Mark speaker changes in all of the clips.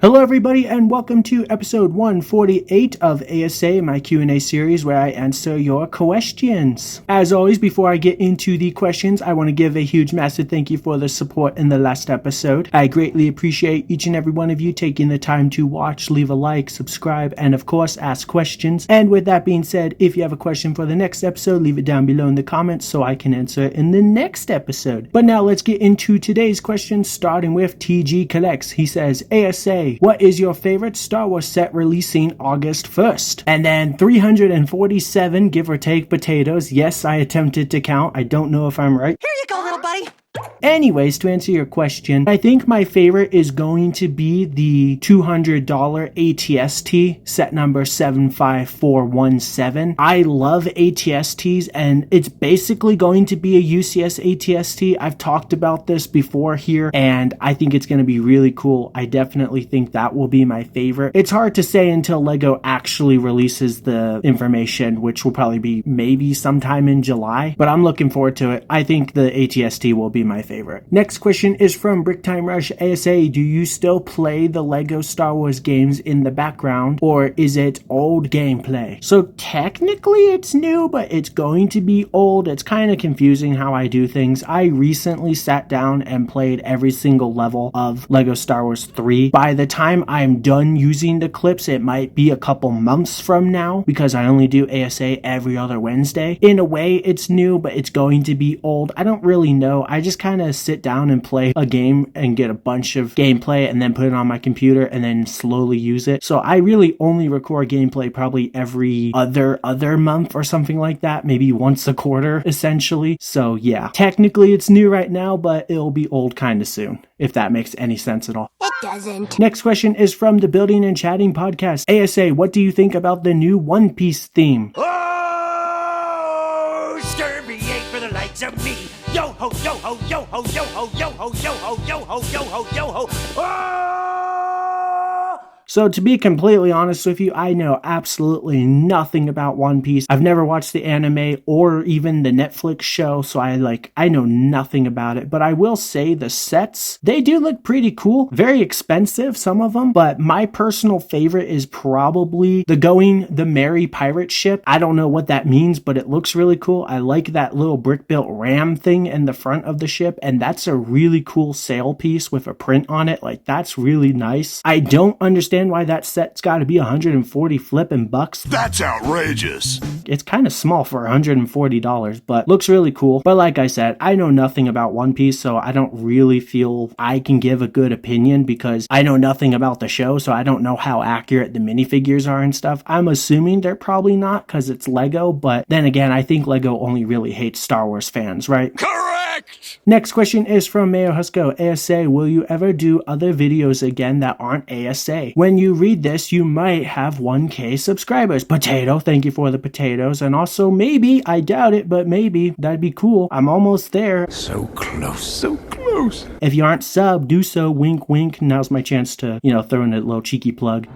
Speaker 1: Hello everybody and welcome to episode 148 of A.S.A, my Q&A series where I answer your questions. As always, before I get into the questions, I want to give a huge massive thank you for the support in the last episode. I greatly appreciate each and every one of you taking the time to watch, leave a like, subscribe, and of course ask questions. And with that being said, if you have a question for the next episode, leave it down below in the comments so I can answer it in the next episode. But now let's get into today's questions, starting with TG Collects. He says, A.S.A, what is your favorite Star Wars set releasing August 1st? And then 347, give or take, potatoes. Yes, I attempted to count. I don't know if I'm right.
Speaker 2: Here you go, little buddy.
Speaker 1: Anyways, to answer your question, I think my favorite is going to be the $200 ATST, set number 75417. I love ATSTs, and it's basically going to be a UCS ATST. I've talked about this before here, and I think it's going to be really cool. I definitely think that will be my favorite. It's hard to say until LEGO actually releases the information, which will probably be maybe sometime in July, but I'm looking forward to it. I think the ATST will be my favorite. Next question is from Bricktime Rush. A.S.A, do you still play the LEGO Star Wars games in the background, or is it old gameplay? So technically it's new, but it's going to be old. It's kind of confusing how I do things. I recently sat down and played every single level of LEGO Star Wars 3. By the time I'm done using the clips, it might be a couple months from now, because I only do A.S.A every other Wednesday. In a way, it's new, but it's going to be old. I don't really know. I just kind of sit down and play a game and get a bunch of gameplay and then put it on my computer and then slowly use it. So I really only record gameplay probably every other month or something like that, maybe once a quarter essentially. So yeah, technically it's new right now, but it'll be old kind of soon, if that makes any sense at all.
Speaker 2: It doesn't.
Speaker 1: Next question is from the Building and Chatting podcast. A.S.A, what do you think about the new One Piece theme?
Speaker 2: Oh, Scurvy ain't for the likes of me. Yo ho, yo ho, yo ho, yo ho, yo ho, yo ho, yo ho, yo ho, yo ho. Oh!
Speaker 1: So to be completely honest with you, I know absolutely nothing about One Piece. I've never watched the anime or even the Netflix show, so I know nothing about it. But I will say the sets, they do look pretty cool. Very expensive, some of them, but my personal favorite is probably the Merry pirate ship. I don't know what that means, but it looks really cool. I like that little brick-built ram thing in the front of the ship, and that's a really cool sail piece with a print on it. Like, that's really nice. I don't understand why that set's got to be 140 flipping bucks.
Speaker 3: That's outrageous.
Speaker 1: It's kind of small for $140, but looks really cool. But like I said, I know nothing about One Piece, so I don't really feel I can give a good opinion because I know nothing about the show, so I don't know how accurate the minifigures are and stuff. I'm assuming they're probably not because it's LEGO, but then again, I think LEGO only really hates Star Wars fans, right?
Speaker 3: Correct!
Speaker 1: Next question is from Mayo Husko. A.S.A, will you ever do other videos again that aren't A.S.A? When you read this, you might have 1K subscribers. Potato, thank you for the potatoes. And also maybe, I doubt it, but maybe, that'd be cool. I'm almost there.
Speaker 3: So close, so close.
Speaker 1: If you aren't subbed, do so. Wink, wink. Now's my chance to, throw in a little cheeky plug.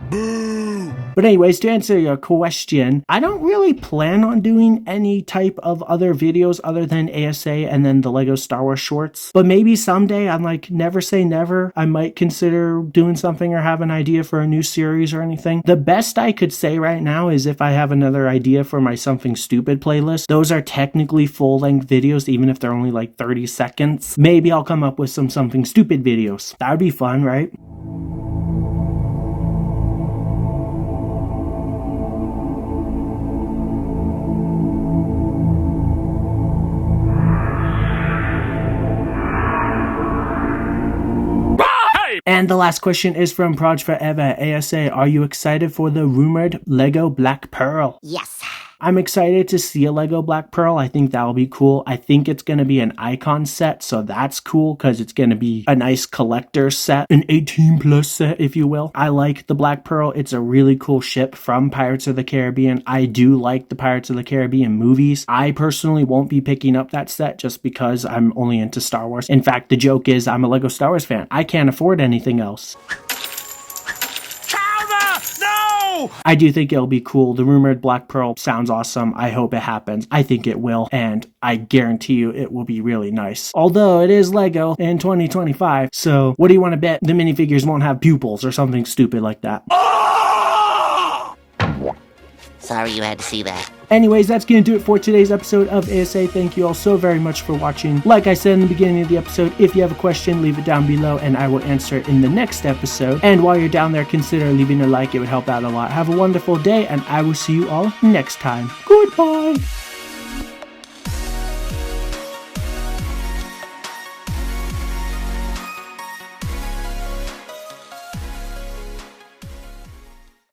Speaker 1: But anyways, to answer your question, I don't really plan on doing any type of other videos other than A.S.A and then the LEGO Star Wars shorts. But maybe someday, I'm like, never say never. I might consider doing something or have an idea for a new series or anything. The best I could say right now is if I have another idea for my Something Stupid playlist. Those are technically full-length videos, even if they're only like 30 seconds. Maybe I'll come up with some Something Stupid videos. That would be fun, right? And the last question is from Proj Forever. A.S.A, are you excited for the rumored LEGO Black Pearl?
Speaker 2: Yes.
Speaker 1: I'm excited to see a LEGO Black Pearl. I think that'll be cool. I think it's going to be an icon set, so that's cool because it's going to be a nice collector set, an 18+ set, if you will. I like the Black Pearl. It's a really cool ship from Pirates of the Caribbean. I do like the Pirates of the Caribbean movies. I personally won't be picking up that set just because I'm only into Star Wars. In fact, the joke is I'm a LEGO Star Wars fan. I can't afford anything else.
Speaker 2: Calva! No!
Speaker 3: go!
Speaker 1: I do think it'll be cool. The rumored Black Pearl sounds awesome. I hope it happens. I think it will, and I guarantee you it will be really nice. Although it is Lego in 2025, so what do you want to bet the minifigures won't have pupils or something stupid like that?
Speaker 4: Sorry you had to see that.
Speaker 1: Anyways, that's going to do it for today's episode of A.S.A. Thank you all so very much for watching. Like I said in the beginning of the episode, if you have a question, leave it down below and I will answer it in the next episode. And while you're down there, consider leaving a like. It would help out a lot. Have a wonderful day and I will see you all next time. Goodbye.